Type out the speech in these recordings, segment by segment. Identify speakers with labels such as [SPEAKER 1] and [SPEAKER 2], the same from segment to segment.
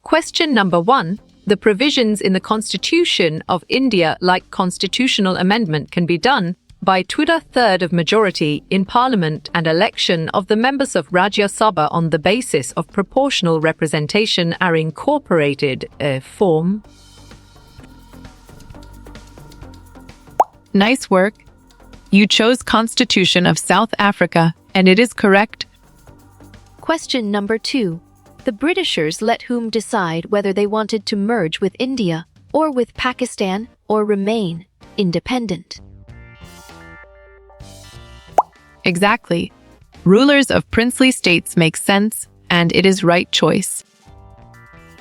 [SPEAKER 1] Question number 1. The provisions in the Constitution of India, like constitutional amendment, can be done by 2/3 of majority in Parliament and election of the members of Rajya Sabha on the basis of proportional representation are incorporated form.
[SPEAKER 2] Nice work. You chose Constitution of South Africa, and it is correct.
[SPEAKER 3] Question number 2. The Britishers let whom decide whether they wanted to merge with India or with Pakistan or remain independent?
[SPEAKER 2] Exactly. Rulers of princely states make sense, and it is right choice.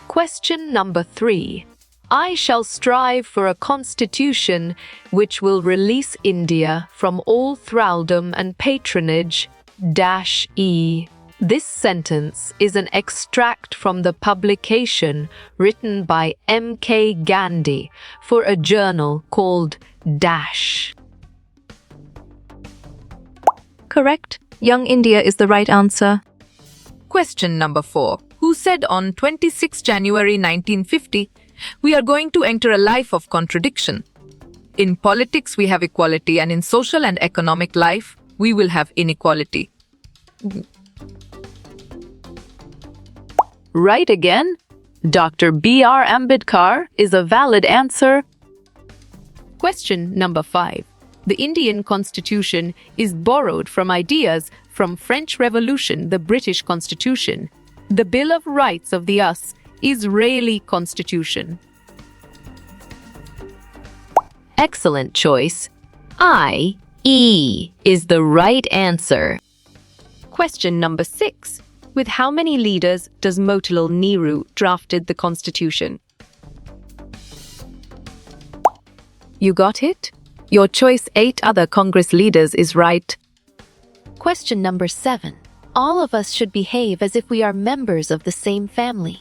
[SPEAKER 1] Question number 3. I shall strive for a constitution which will release India from all thraldom and patronage -e. This sentence is an extract from the publication written by M.K. Gandhi for a journal called Dash.
[SPEAKER 3] Correct. Young India is the right answer.
[SPEAKER 4] Question number 4. Who said on 26 January 1950, "We are going to enter a life of contradiction. In politics we have equality, and in social and economic life we will have inequality"?
[SPEAKER 1] Right again. Dr. B.R. Ambedkar is a valid answer. Question number 5. The Indian Constitution is borrowed from ideas from French Revolution, the British Constitution, the Bill of Rights of the US, Israeli Constitution. Excellent choice. I.E. is the right answer. Question number 6. With how many leaders does Motilal Nehru drafted the Constitution? You got it? Your choice 8 other Congress leaders is right.
[SPEAKER 3] Question number 7. All of us should behave as if we are members of the same family.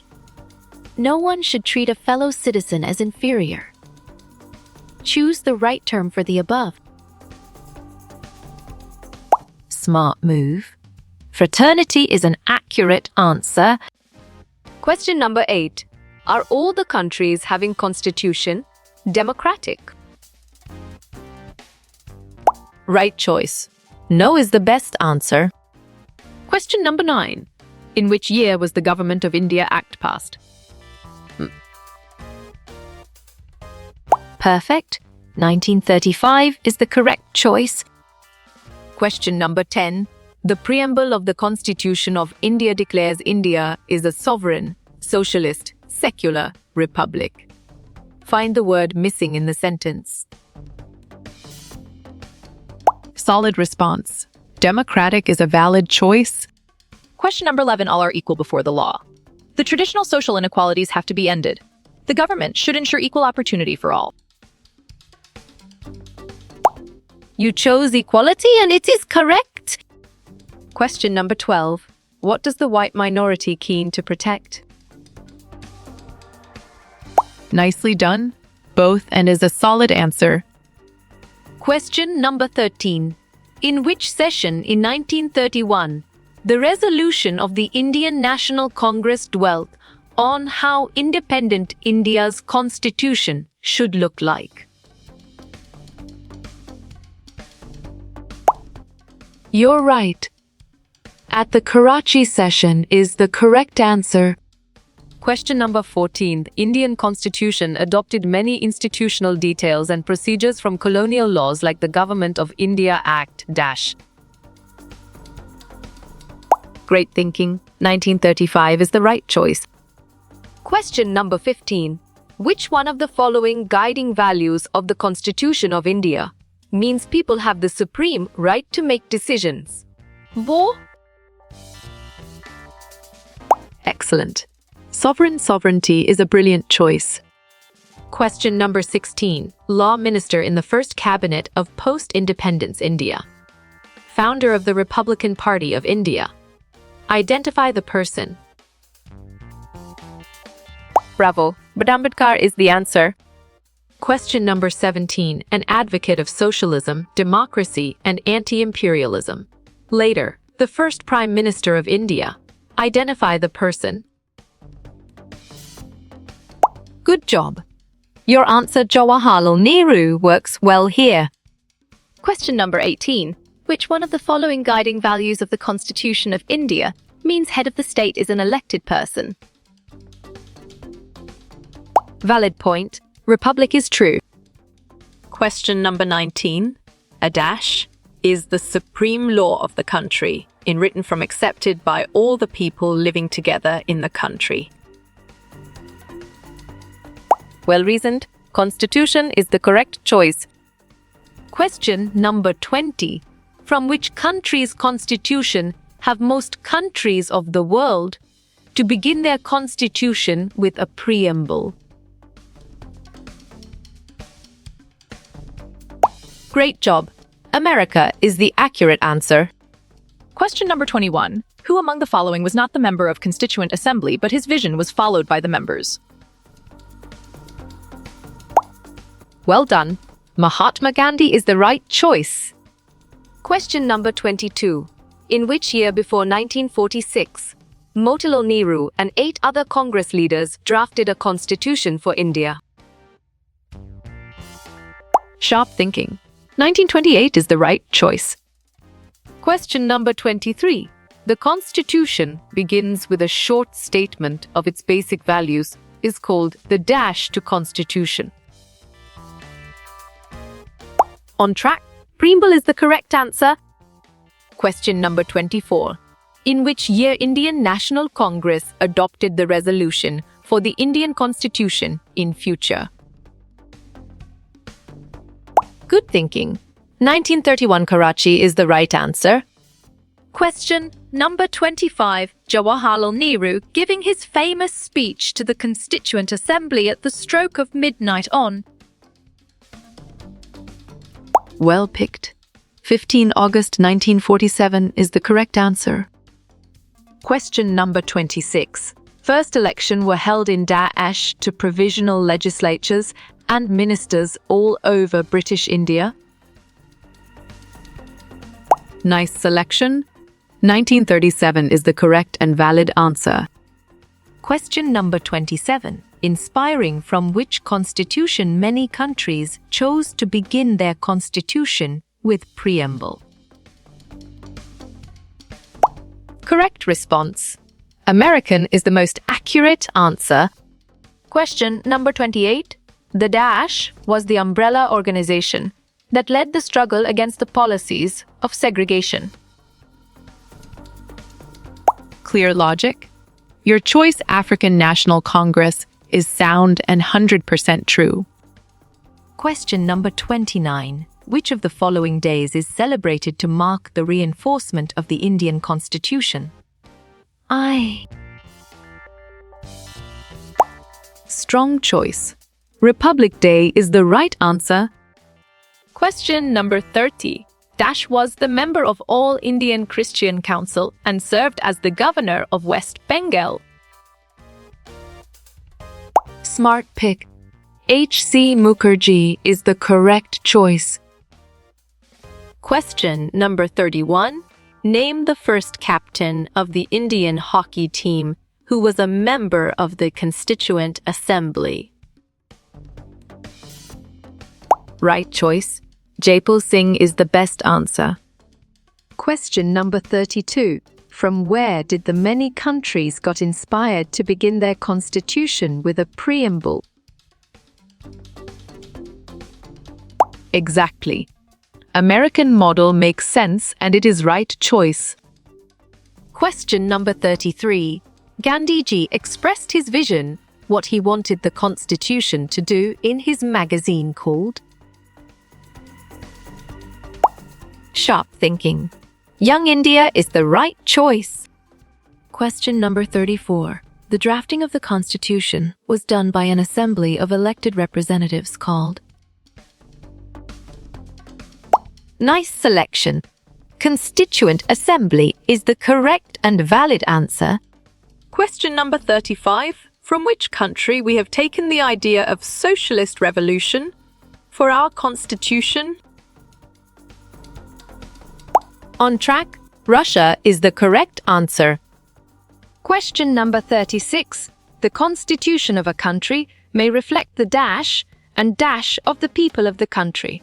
[SPEAKER 3] No one should treat a fellow citizen as inferior. Choose the right term for the above.
[SPEAKER 1] Smart move. Fraternity is an accurate answer. Question number 8. Are all the countries having constitution democratic? Right choice. No is the best answer. Question number 9. In which year was the Government of India Act passed? Perfect. 1935 is the correct choice. Question number 10. The preamble of the Constitution of India declares India is a sovereign, socialist, secular republic. Find the word missing in the sentence.
[SPEAKER 2] Solid response. Democratic is a valid choice.
[SPEAKER 5] Question number 11. All are equal before the law. The traditional social inequalities have to be ended. The government should ensure equal opportunity for all.
[SPEAKER 1] You chose equality, and it is correct. Question number 12. What does the white minority keen to protect?
[SPEAKER 2] Nicely done. Both, and is a solid answer.
[SPEAKER 1] Question number 13. In which session in 1931, the resolution of the Indian National Congress dwelt on how independent India's constitution should look like? You're right. At the Karachi session is the correct answer. Question number 14. The Indian Constitution adopted many institutional details and procedures from colonial laws like the Government of India Act -. Great thinking. 1935 is the right choice. Question number 15. Which one of the following guiding values of the Constitution of India means people have the supreme right to make decisions? Wo? Excellent. Sovereignty is a brilliant choice. Question number 16. Law Minister in the first cabinet of post-independence India. Founder of the Republican Party of India. Identify the person. Bravo. But Ambedkar is the answer. Question number 17. An advocate of socialism, democracy, and anti-imperialism. Later, the first Prime Minister of India. Identify the person. Good job. Your answer, Jawaharlal Nehru, works well here.
[SPEAKER 3] Question number 18. Which one of the following guiding values of the Constitution of India means head of the state is an elected person?
[SPEAKER 1] Valid point. Republic is true.
[SPEAKER 5] Question number 19. A dash is the supreme law of the country, in written from accepted by all the people living together in the country.
[SPEAKER 1] Well reasoned. Constitution is the correct choice. Question number 20. From which country's constitution have most countries of the world to begin their constitution with a preamble? Great job. America is the accurate answer.
[SPEAKER 5] Question number 21. Who among the following was not the member of Constituent Assembly, but his vision was followed by the members?
[SPEAKER 1] Well done. Mahatma Gandhi is the right choice. Question number 22. In which year before 1946, Motilal Nehru and 8 other Congress leaders drafted a constitution for India? Sharp thinking. 1928 is the right choice. Question number 23. The Constitution begins with a short statement of its basic values is called the dash to Constitution. On track. Preamble is the correct answer. Question number 24. In which year Indian National Congress adopted the resolution for the Indian Constitution in future? Good thinking. 1931 Karachi is the right answer. Question number 25. Jawaharlal Nehru giving his famous speech to the Constituent Assembly at the stroke of midnight on. Well picked. 15 August 1947 is the correct answer. Question number 26. First election were held in Dash to provisional legislatures and ministers all over British India. Nice selection. 1937 is the correct and valid answer. Question number 27. Inspiring from which constitution many countries chose to begin their constitution with preamble? Correct response. American is the most accurate answer. Question number 28. The Dash was the umbrella organization that led the struggle against the policies of segregation. Clear logic. Your choice, African National Congress, is sound and 100% true. Question number 29. Which of the following days is celebrated to mark the reinforcement of the Indian Constitution? Strong choice. Republic Day is the right answer. Question number 30. Dash was the member of All Indian Christian Council and served as the governor of West Bengal. Smart pick. H.C. Mukherjee is the correct choice. Question number 31. Name the first captain of the Indian hockey team who was a member of the Constituent Assembly. Right choice. Jaipal Singh is the best answer. Question number 32. From where did the many countries got inspired to begin their constitution with a preamble? Exactly. American model makes sense and it is right choice. Question number 33. Gandhiji expressed his vision, what he wanted the constitution to do, in his magazine called Sharp Thinking. Young India is the right choice. Question number 34. The drafting of the Constitution was done by an assembly of elected representatives called. Nice selection. Constituent Assembly is the correct and valid answer.
[SPEAKER 5] Question number 35. From which country we have taken the idea of socialist revolution for our constitution?
[SPEAKER 1] On track. Russia is the correct answer. Question number 36. The constitution of a country may reflect the dash and dash of the people of the country.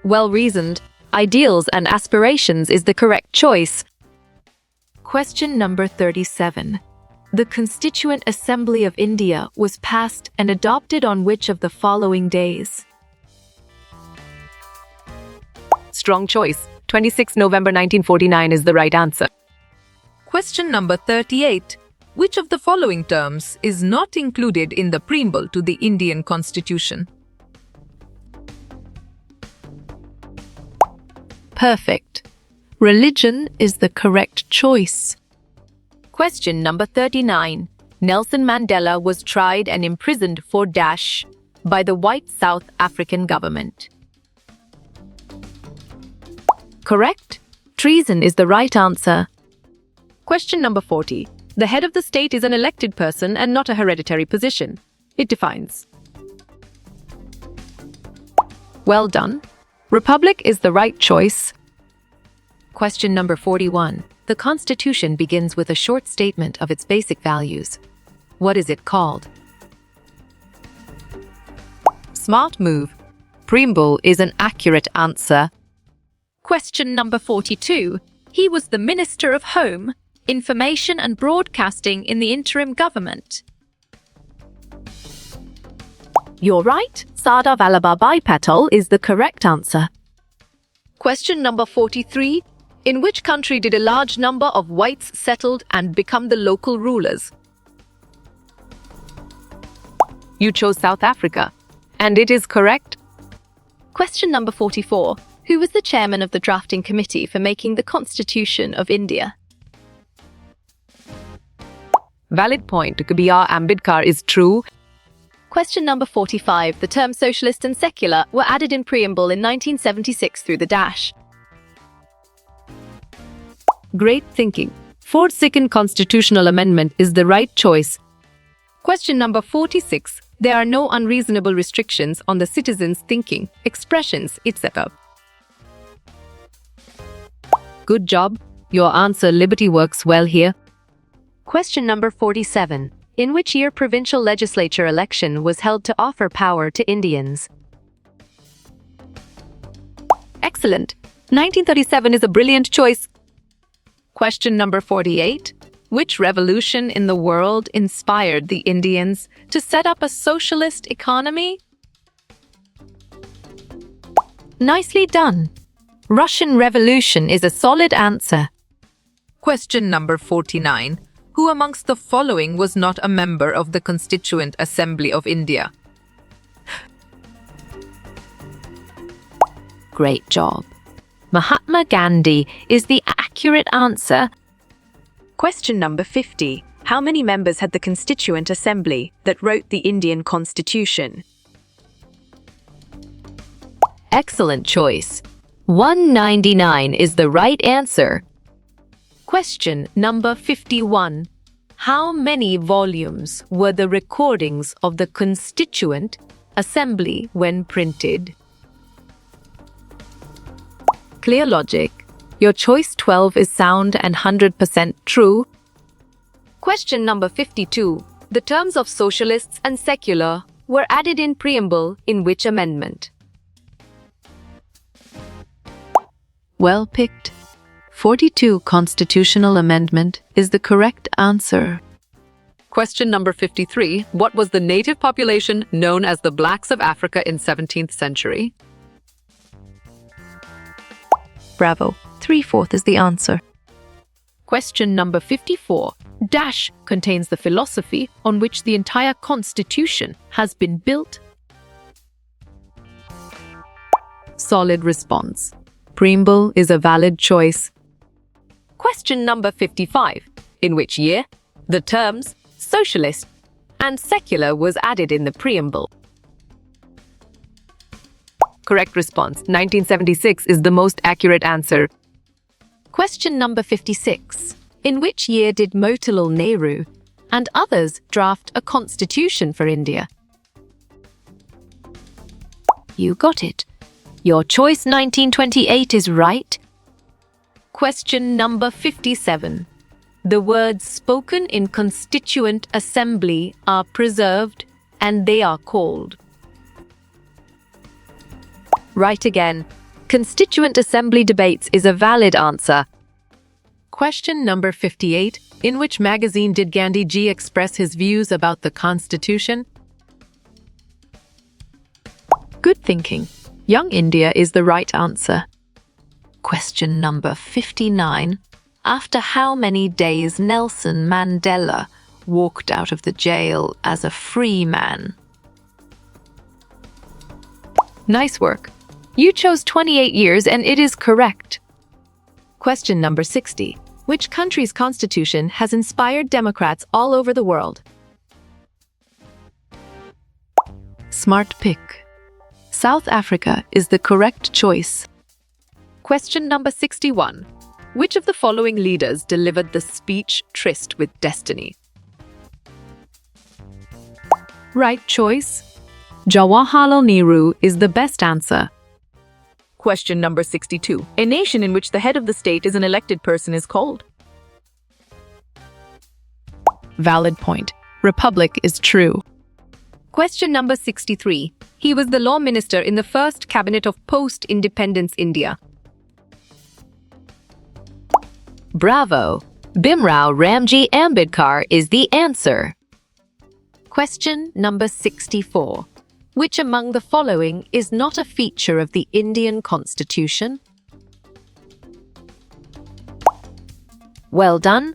[SPEAKER 1] Well-reasoned, ideals and aspirations is the correct choice. Question number 37. The Constituent Assembly of India was passed and adopted on which of the following days? Strong choice. 26 November 1949 is the right answer.
[SPEAKER 4] Question number 38. Which of the following terms is not included in the preamble to the Indian Constitution?
[SPEAKER 2] Perfect. Religion is the correct choice.
[SPEAKER 3] Question number 39. Nelson Mandela was tried and imprisoned for dash by the white South African government.
[SPEAKER 1] Correct. Treason is the right answer. Question number 40. The head of the state is an elected person and not a hereditary position. It defines. Well done. Republic is the right choice.
[SPEAKER 3] Question number 41. The Constitution begins with a short statement of its basic values. What is it called?
[SPEAKER 2] Smart move. Preamble is an accurate answer.
[SPEAKER 1] Question number 42. He was the Minister of Home, Information and Broadcasting in the interim government.
[SPEAKER 3] You're right. Sardar Vallabhbhai Patel is the correct answer.
[SPEAKER 1] Question number 43. In which country did a large number of whites settled and become the local rulers?
[SPEAKER 2] You chose South Africa, and it is correct.
[SPEAKER 1] Question number 44. Who was the chairman of the drafting committee for making the Constitution of India?
[SPEAKER 2] Valid point. B.R. Ambedkar is true.
[SPEAKER 1] Question number 45. The terms socialist and secular were added in preamble in 1976 through the dash.
[SPEAKER 2] Great thinking. 42nd Constitutional Amendment is the right choice.
[SPEAKER 1] Question number 46. There are no unreasonable restrictions on the citizens' thinking, expressions, etc.
[SPEAKER 2] Good job. Your answer, Liberty, works well here.
[SPEAKER 1] Question number 47. In which year provincial legislature election was held to offer power to Indians?
[SPEAKER 2] Excellent. 1937 is a brilliant choice.
[SPEAKER 4] Question number 48. Which revolution in the world inspired the Indians to set up a socialist economy?
[SPEAKER 3] Nicely done. Russian Revolution is a solid answer.
[SPEAKER 4] Question number 49. Who amongst the following was not a member of the Constituent Assembly of India?
[SPEAKER 3] Great job. Mahatma Gandhi is the accurate answer.
[SPEAKER 5] Question number 50. How many members had the Constituent Assembly that wrote the Indian Constitution?
[SPEAKER 3] Excellent choice. 199 is the right answer.
[SPEAKER 1] Question number 51. How many volumes were the recordings of the Constituent Assembly when printed?
[SPEAKER 2] Clear logic. Your choice 12 is sound and 100% true.
[SPEAKER 1] Question number 52. The terms of socialists and secular were added in preamble in which amendment?
[SPEAKER 2] Well picked. 42 Constitutional Amendment is the correct answer.
[SPEAKER 1] Question number 53. What was the native population known as the blacks of Africa in 17th century?
[SPEAKER 2] Bravo. 3/4 is the answer.
[SPEAKER 1] Question number 54. Dash contains the philosophy on which the entire Constitution has been built.
[SPEAKER 2] Solid response. Preamble is a valid choice.
[SPEAKER 1] Question number 55. In which year the terms socialist and secular was added in the preamble?
[SPEAKER 2] Correct response. 1976 is the most accurate answer.
[SPEAKER 1] Question number 56. In which year did Motilal Nehru and others draft a constitution for India?
[SPEAKER 3] You got it. Your choice 1928 is right.
[SPEAKER 1] Question number 57. The words spoken in Constituent Assembly are preserved and they are called. Right again. Constituent Assembly debates is a valid answer.
[SPEAKER 2] Question number 58. In which magazine did Gandhi ji express his views about the Constitution?
[SPEAKER 1] Good thinking. Young India is the right answer. Question number 59. After how many days Nelson Mandela walked out of the jail as a free man?
[SPEAKER 2] Nice work. You chose 28 years and it is correct. Question number 60. Which country's constitution has inspired Democrats all over the world? Smart pick. South Africa is the correct choice.
[SPEAKER 1] Question number 61. Which of the following leaders delivered the speech Tryst with Destiny?
[SPEAKER 2] Right choice. Jawaharlal Nehru is the best answer.
[SPEAKER 4] Question number 62. A nation in which the head of the state is an elected person is called?
[SPEAKER 2] Valid point. Republic is true.
[SPEAKER 1] Question number 63. He was the law minister in the first cabinet of post-independence India. Bravo! Bhimrao Ramji Ambedkar is the answer.
[SPEAKER 3] Question number 64. Which among the following is not a feature of the Indian Constitution? Well done.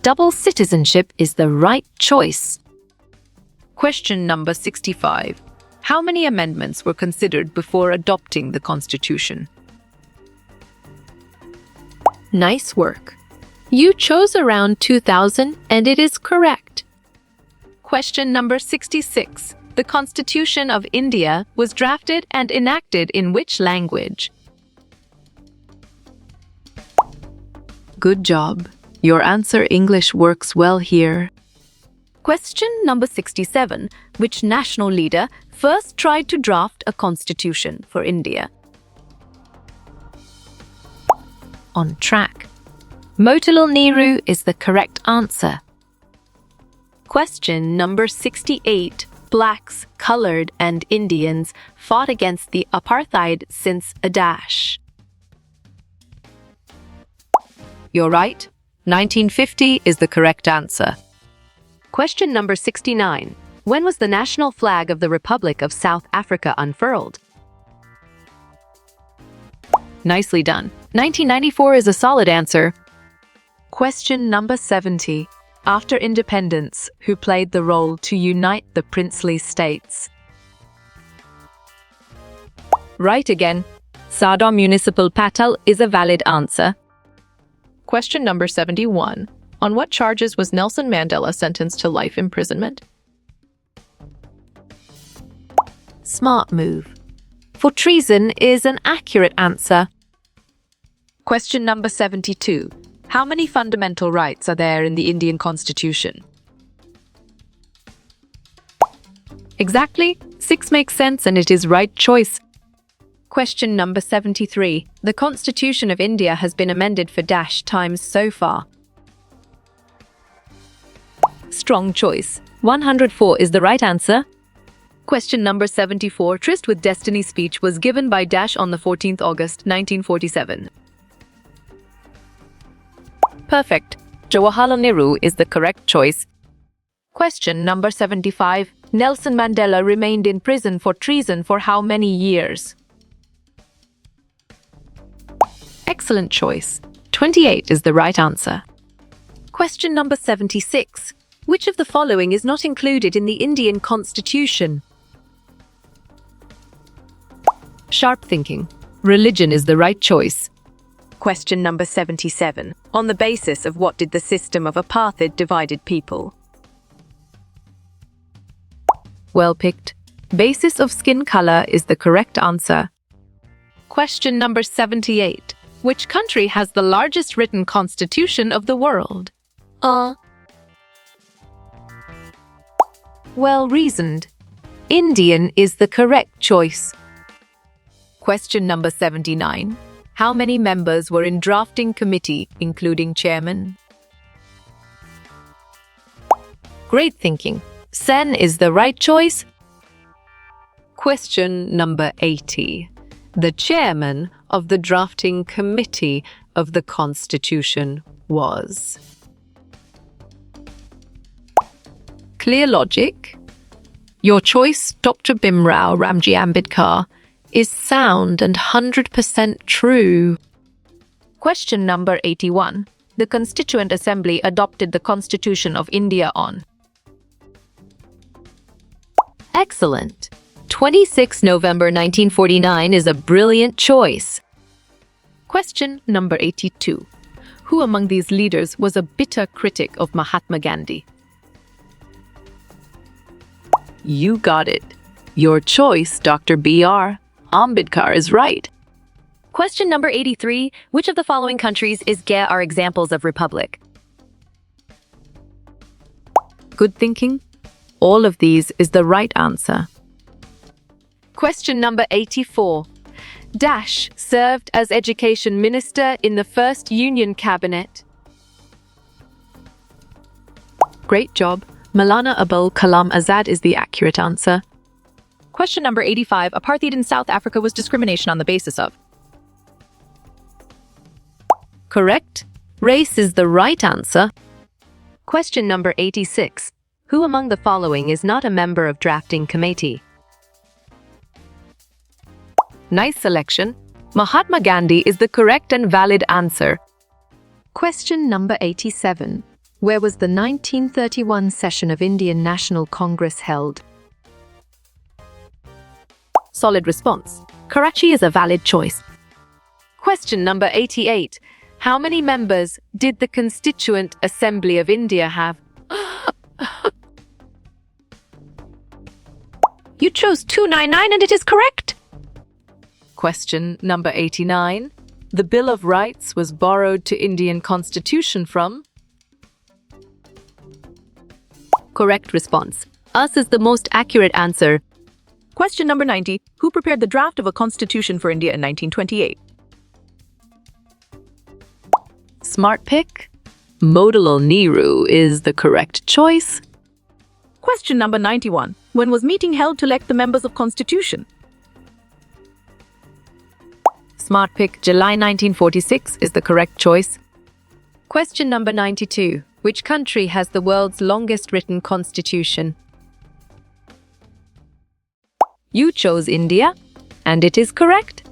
[SPEAKER 3] Double citizenship is the right choice.
[SPEAKER 4] Question number 65. How many amendments were considered before adopting the Constitution?
[SPEAKER 3] Nice work. You chose around 2000 and it is correct.
[SPEAKER 4] Question number 66. The Constitution of India was drafted and enacted in which language?
[SPEAKER 2] Good job. Your answer English works well here.
[SPEAKER 3] Question number 67. Which national leader first tried to draft a constitution for India? On track. Motilal Nehru is the correct answer. Question number 68. Blacks, colored, and Indians fought against the apartheid since a dash.
[SPEAKER 1] You're right. 1950 is the correct answer. Question number 69. When was the national flag of the Republic of South Africa unfurled?
[SPEAKER 2] Nicely done. 1994 is a solid answer.
[SPEAKER 1] Question number 70. After independence, who played the role to unite the princely states? Right again. Sardar Municipal Patel is a valid answer.
[SPEAKER 5] Question number 71. On what charges was Nelson Mandela sentenced to life imprisonment?
[SPEAKER 3] Smart move. For treason is an accurate answer.
[SPEAKER 1] Question number 72. How many fundamental rights are there in the Indian Constitution?
[SPEAKER 2] Exactly. 6 makes sense and it is right choice.
[SPEAKER 1] Question number 73. The Constitution of India has been amended for dash times so far. Strong choice. 104 is the right answer. Question number 74. Tryst with Destiny speech was given by dash on the 14th August 1947.
[SPEAKER 2] Perfect. Jawaharlal Nehru is the correct choice.
[SPEAKER 1] Question number 75. Nelson Mandela remained in prison for treason for how many years?
[SPEAKER 2] Excellent choice. 28 is the right answer.
[SPEAKER 3] Question number 76. Which of the following is not included in the Indian Constitution?
[SPEAKER 2] Sharp thinking. Religion is the right choice.
[SPEAKER 4] Question number 77. On the basis of what did the system of apartheid divided people?
[SPEAKER 2] Well picked. Basis of skin color is the correct answer.
[SPEAKER 4] Question number 78. Which country has the largest written constitution of the world?
[SPEAKER 3] Well reasoned. Indian is the correct choice.
[SPEAKER 4] Question number 79. How many members were in drafting committee, including chairman?
[SPEAKER 2] Great thinking. Sen is the right choice.
[SPEAKER 1] Question number 80. The chairman of the drafting committee of the Constitution was. Clear logic. Your choice, Dr. Bimrao Ramji Ambedkar, is sound and 100% true.
[SPEAKER 2] Question number 81. The Constituent Assembly adopted the Constitution of India on.
[SPEAKER 1] Excellent. 26 November 1949 is a brilliant choice.
[SPEAKER 2] Question number 82. Who among these leaders was a bitter critic of Mahatma Gandhi?
[SPEAKER 1] You got it. Your choice, Dr. B.R. Ambedkar, is right.
[SPEAKER 3] Question number 83. Which of the following countries are examples of republic?
[SPEAKER 4] Good thinking. All of these is the right answer.
[SPEAKER 2] Question number 84. Dash served as Education Minister in the first Union Cabinet.
[SPEAKER 1] Great job. Maulana Abul Kalam Azad is the accurate answer.
[SPEAKER 2] Question number 85. Apartheid in South Africa was discrimination on the basis of.
[SPEAKER 1] Correct. Race is the right answer.
[SPEAKER 3] Question number 86. Who among the following is not a member of drafting committee?
[SPEAKER 1] Nice selection. Mahatma Gandhi is the correct and valid answer.
[SPEAKER 3] Question number 87. Where was the 1931 session of Indian National Congress held?
[SPEAKER 2] Solid response. Karachi is a valid choice. Question number 88. How many members did the Constituent Assembly of India have?
[SPEAKER 1] You chose 299 and it is correct.
[SPEAKER 4] Question number 89. The Bill of Rights was borrowed to Indian Constitution from.
[SPEAKER 1] Correct response. Us is the most accurate answer.
[SPEAKER 6] Question number 90. Who prepared the draft of a constitution for India in 1928?
[SPEAKER 1] Smart pick. Motilal Nehru is the correct choice.
[SPEAKER 6] Question number 91. When was meeting held to elect the members of Constitution?
[SPEAKER 4] Smart pick. July 1946 is the correct choice.
[SPEAKER 2] Question number 92. Which country has the world's longest written constitution?
[SPEAKER 1] You chose India, and it is correct.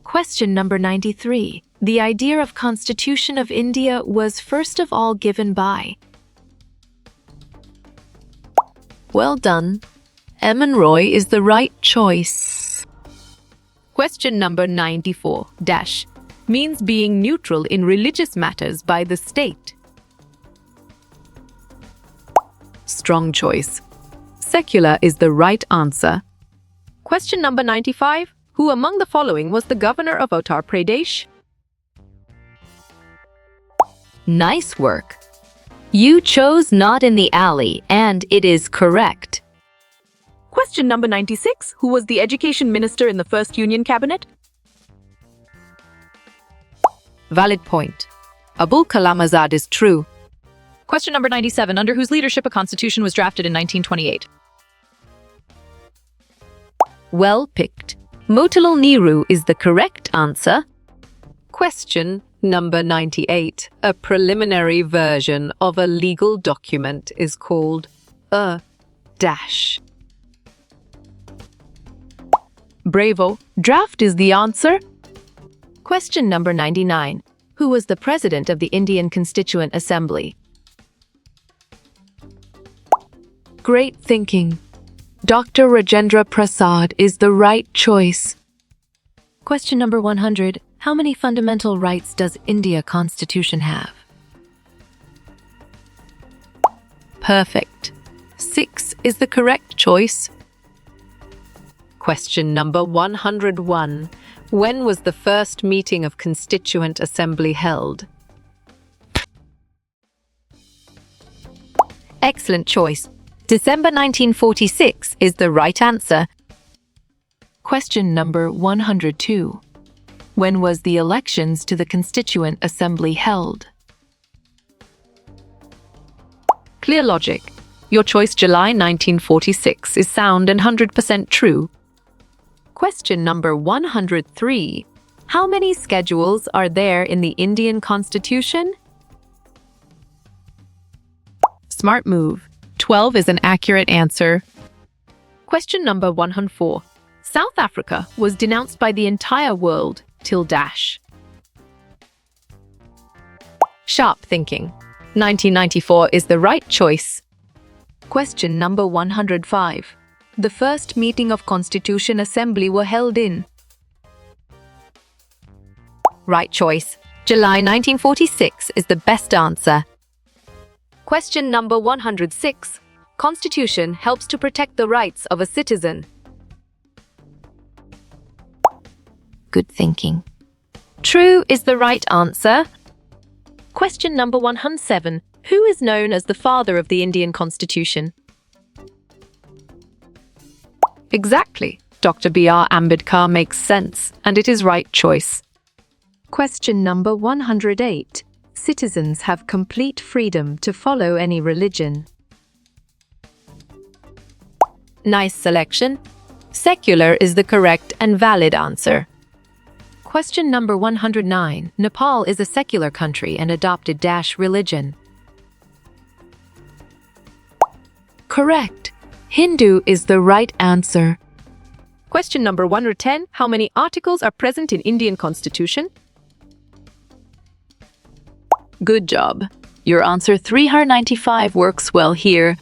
[SPEAKER 2] Question number 93. The idea of Constitution of India was first of all given by.
[SPEAKER 1] Well done. M. Roy is the right choice.
[SPEAKER 2] Question number 94. Dash means being neutral in religious matters by the state.
[SPEAKER 1] Strong choice. Secular is the right answer.
[SPEAKER 2] Question number 95. Who among the following was the governor of Uttar Pradesh?
[SPEAKER 3] Nice work. You chose not in the alley, and it is correct.
[SPEAKER 6] Question number 96. Who was the Education Minister in the first Union Cabinet?
[SPEAKER 4] Valid point. Abul Kalam Azad is true.
[SPEAKER 2] Question number 97. Under whose leadership a constitution was drafted in 1928?
[SPEAKER 3] Well picked. Motilal Nehru is the correct answer.
[SPEAKER 1] Question number 98. A preliminary version of a legal document is called a dash. Bravo. Draft is the answer.
[SPEAKER 2] Question number 99. Who was the president of the Indian Constituent Assembly?
[SPEAKER 1] Great thinking. Dr. Rajendra Prasad is the right choice.
[SPEAKER 3] Question number 100. How many fundamental rights does India Constitution have?
[SPEAKER 1] Perfect. 6 is the correct choice. Question number 101. When was the first meeting of Constituent Assembly held?
[SPEAKER 3] Excellent choice. December 1946 is the right answer.
[SPEAKER 2] Question number 102. When was the elections to the Constituent Assembly held?
[SPEAKER 1] Clear logic.
[SPEAKER 2] Your choice, July 1946, is sound and 100% true.
[SPEAKER 1] Question number 103. How many schedules are there in the Indian Constitution?
[SPEAKER 2] Smart move. 12 is an accurate answer.
[SPEAKER 1] Question number 104. South Africa was denounced by the entire world till dash.
[SPEAKER 2] Sharp thinking. 1994 is the right choice.
[SPEAKER 1] Question number 105. The first meeting of Constitution Assembly were held in.
[SPEAKER 2] Right choice. July 1946 is the best answer.
[SPEAKER 1] Question number 106. Constitution helps to protect the rights of a citizen.
[SPEAKER 3] Good thinking.
[SPEAKER 2] True is the right answer.
[SPEAKER 1] Question number 107. Who is known as the father of the Indian Constitution?
[SPEAKER 2] Exactly. Dr. B.R. Ambedkar makes sense, and it is right choice.
[SPEAKER 1] Question number 108. Citizens have complete freedom to follow any religion.
[SPEAKER 2] Nice selection. Secular is the correct and valid answer.
[SPEAKER 1] Question number 109. Nepal is a secular country and adopted dash religion. Correct. Hindu is the right answer.
[SPEAKER 2] Question number 110. How many articles are present in Indian Constitution?
[SPEAKER 1] Good job. Your answer 395 works well here.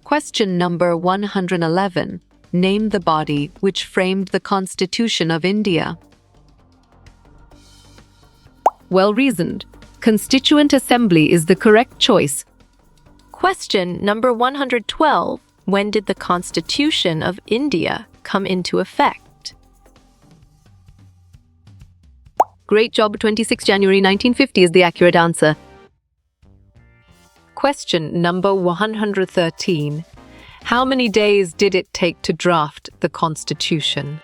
[SPEAKER 1] Question number 111. Name the body which framed the Constitution of India.
[SPEAKER 2] Well reasoned. Constituent Assembly is the correct choice.
[SPEAKER 3] Question number 112. When did the Constitution of India come into effect?
[SPEAKER 1] Great job. 26 January 1950 is the accurate answer. Question number 113. How many days did it take to draft the Constitution?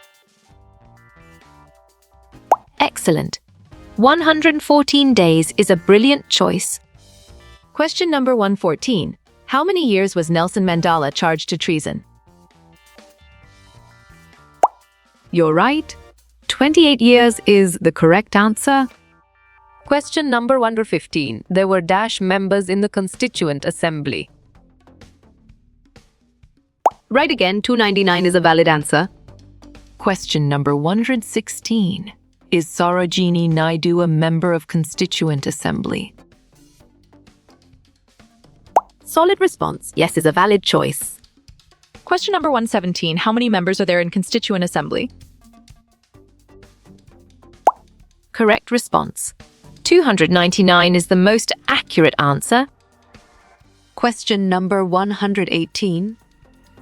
[SPEAKER 3] Excellent. 114 days is a brilliant choice.
[SPEAKER 2] Question number 114. How many years was Nelson Mandela charged to treason?
[SPEAKER 1] You're right. 28 years is the correct answer. Question number 115. There were dash members in the Constituent Assembly. Right again, 299 is a valid answer.
[SPEAKER 2] Question number 116. Is Sarojini Naidu a member of Constituent Assembly?
[SPEAKER 3] Solid response. Yes is a valid choice.
[SPEAKER 2] Question number 117. How many members are there in Constituent Assembly?
[SPEAKER 3] Correct response. 299 is the most accurate answer.
[SPEAKER 1] Question number 118.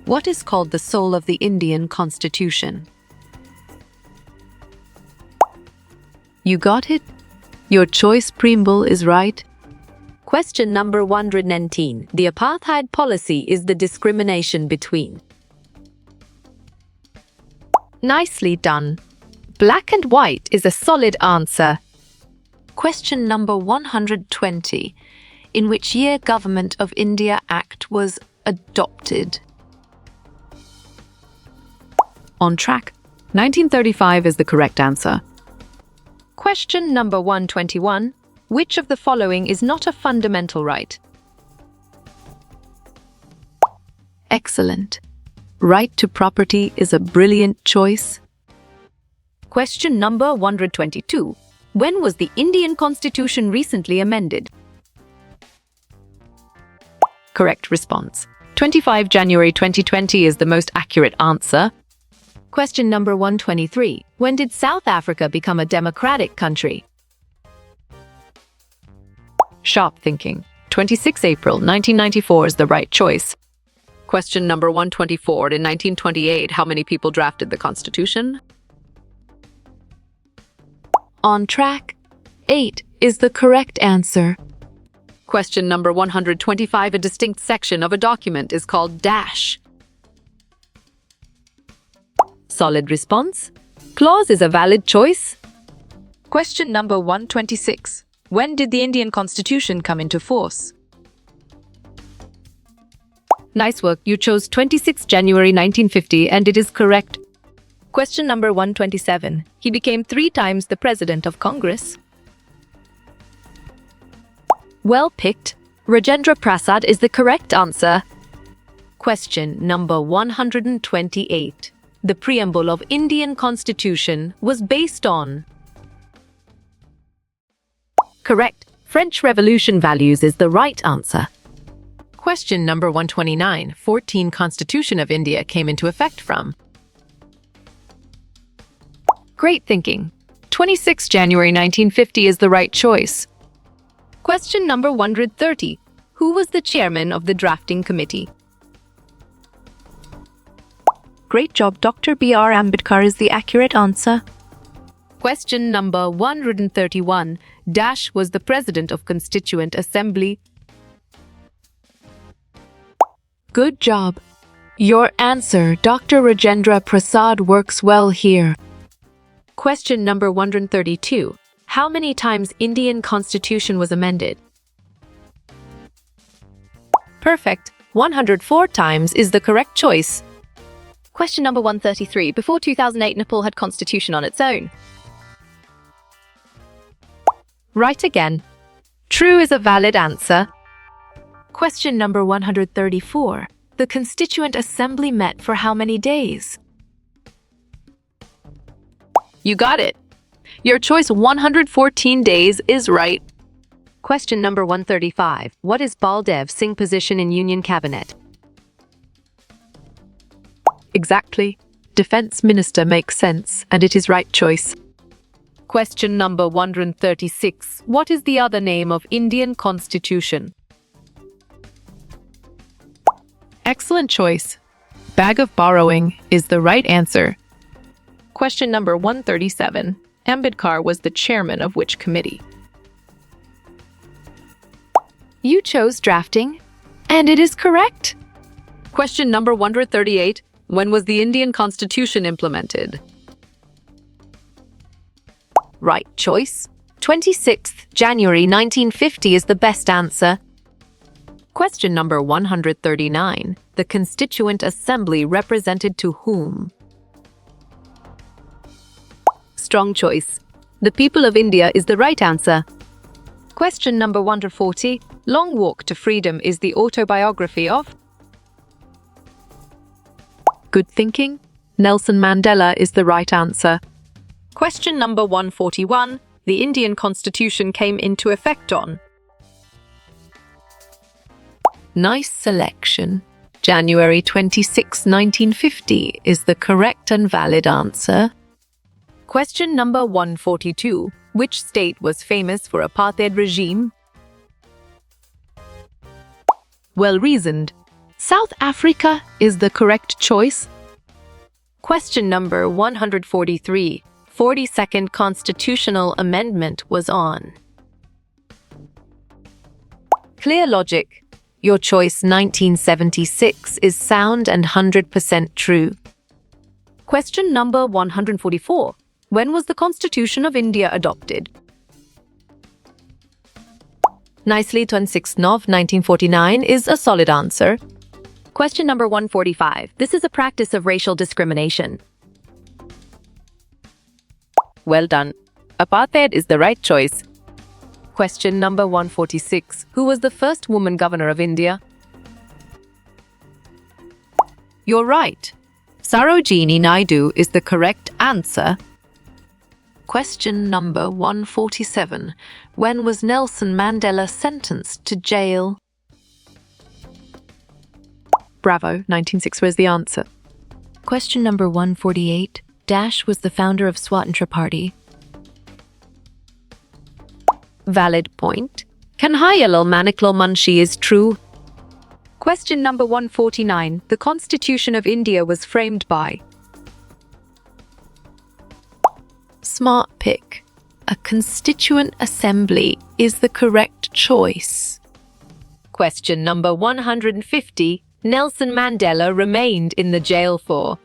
[SPEAKER 1] What is called the soul of the Indian Constitution? You got it? Your choice, preamble, is right. Question number 119. The apartheid policy is the discrimination between.
[SPEAKER 2] Nicely done. Black and white is a solid answer.
[SPEAKER 1] Question number 120. In which year Government of India Act was adopted?
[SPEAKER 2] On track. 1935 is the correct answer.
[SPEAKER 1] Question number 121. Which of the following is not a fundamental right? Excellent. Right to property is a brilliant choice.
[SPEAKER 3] Question number 122. When was the Indian Constitution recently amended?
[SPEAKER 2] Correct response. 25 January 2020 is the most accurate answer. Question number 123. When did South Africa become a democratic country? Sharp thinking. 26 April 1994 is the right choice.
[SPEAKER 1] Question number 124. In 1928, how many people drafted the Constitution? On track. 8 is the correct answer. Question number 125. A distinct section of a document is called dash. Solid response. Clause is a valid choice.
[SPEAKER 6] Question number 126. When did the Indian Constitution come into force?
[SPEAKER 2] Nice work. You chose 26 January 1950 and it is correct. Question number 127. He became 3 times the President of Congress.
[SPEAKER 1] Well picked. Rajendra Prasad is the correct answer. Question number 128. The preamble of Indian Constitution was based on. Correct. French Revolution values is the right answer.
[SPEAKER 2] Question number 129. 14 Constitution of India came into effect from. Great thinking. 26 January 1950 is the right choice.
[SPEAKER 1] Question number 130. Who was the chairman of the drafting committee?
[SPEAKER 5] Great job, Dr. B.R. Ambedkar is the accurate answer.
[SPEAKER 1] Question number 131. Dash was the president of Constituent Assembly. Good job. Your answer, Dr. Rajendra Prasad, works well here. Question number 132. How many times Indian Constitution was amended?
[SPEAKER 2] Perfect. 104 times is the correct choice.
[SPEAKER 3] Question number 133. Before 2008, Nepal had constitution on its own.
[SPEAKER 2] Right again. True is a valid answer. Question number 134. The Constituent Assembly met for how many days?
[SPEAKER 1] You got it. Your choice 114 days is right. Question number 135. What is Baldev Singh's position in Union Cabinet? Exactly. Defense Minister makes sense, and it is right choice. Question number 136. What is the other name of Indian Constitution?
[SPEAKER 2] Excellent choice. Bag of borrowing is the right answer. Question number 137. Ambedkar was the chairman of which committee? You chose drafting, and it is correct.
[SPEAKER 1] Question number 138. When was the Indian Constitution implemented?
[SPEAKER 2] Right choice. 26th January 1950 is the best answer.
[SPEAKER 1] Question number 139. The Constituent Assembly represented to whom? Strong choice. The people of India is the right answer. Question number 140. Long Walk to Freedom is the autobiography of? Good thinking. Nelson Mandela is the right answer.
[SPEAKER 5] Question number 141. The Indian Constitution came into effect on.
[SPEAKER 1] Nice selection. January 26, 1950 is the correct and valid answer. Question number 142. Which state was famous for apartheid regime? Well reasoned. South Africa is the correct choice. Question number 143. 42nd Constitutional Amendment was on. Clear logic. Your choice 1976 is sound and 100% true. Question number 144. When was the Constitution of India adopted? Nicely, 26 Nov 1949 is a solid answer.
[SPEAKER 3] Question number 145. This is a practice of racial discrimination.
[SPEAKER 1] Well done. Apartheid is the right choice. Question number 146. Who was the first woman governor of India? You're right. Sarojini Naidu is the correct answer. Question number 147. When was Nelson Mandela sentenced to jail? Bravo, 1906 was the answer.
[SPEAKER 3] Question number 148. Dash was the founder of Swatantra Party.
[SPEAKER 1] Valid point. Kanhaialal Maniklal Munshi is true. Question number 149. The Constitution of India was framed by. Smart pick. A Constituent Assembly is the correct choice. Question number 150. Nelson Mandela remained in the jail for.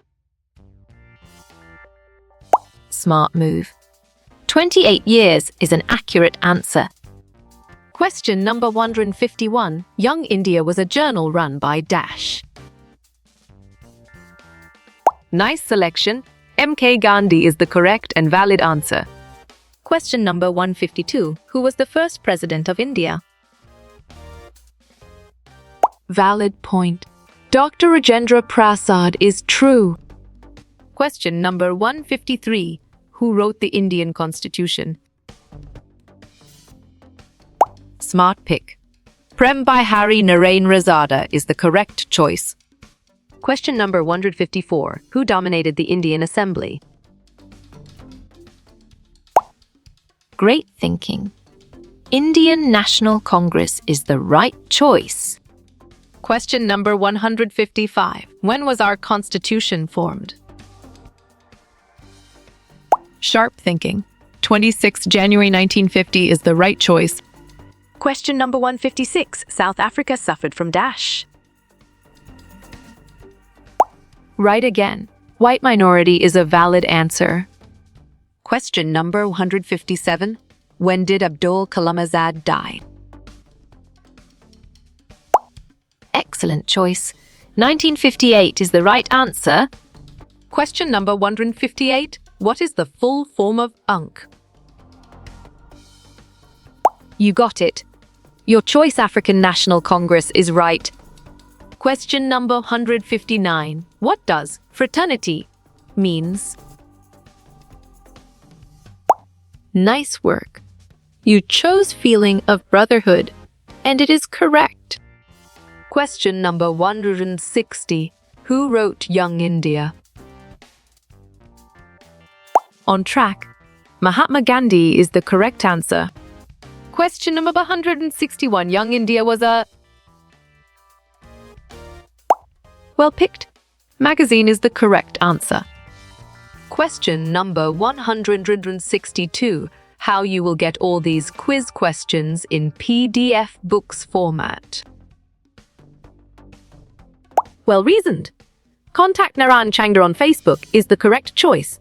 [SPEAKER 1] Smart move. 28 years is an accurate answer.
[SPEAKER 2] Question number 151. Young India was a journal run by Dash. Nice selection. MK Gandhi is the correct and valid answer.
[SPEAKER 3] Question number 152. Who was the first president of India?
[SPEAKER 1] Valid point. Dr. Rajendra Prasad is true.
[SPEAKER 2] Question number 153. Who wrote the Indian Constitution? Smart pick. Prem Bihari Narendra Zada is the correct choice.
[SPEAKER 1] Question number 154. Who dominated the Indian Assembly?
[SPEAKER 3] Great thinking. Indian National Congress is the right choice.
[SPEAKER 2] Question number 155. When was our constitution formed? Sharp thinking. 26 January 1950 is the right choice.
[SPEAKER 6] Question number 156. South Africa suffered from dash.
[SPEAKER 2] Right again. White minority is a valid answer.
[SPEAKER 1] Question number 157. When did Abdul Kalam Azad die?
[SPEAKER 3] Excellent choice. 1958 is the right answer.
[SPEAKER 2] Question number 158. What is the full form of UNC? You got it. Your choice, African National Congress, is right. Question number 159. What does fraternity means? Nice work. You chose feeling of brotherhood, and it is correct.
[SPEAKER 1] Question number 160. Who wrote Young India?
[SPEAKER 2] On track. Mahatma Gandhi is the correct answer. Question number 161. Young India was a... Well picked. Magazine is the correct answer.
[SPEAKER 1] Question number 162. How you will get all these quiz questions in PDF books format.
[SPEAKER 2] Well reasoned. Contact Naran Changda on Facebook is the correct choice.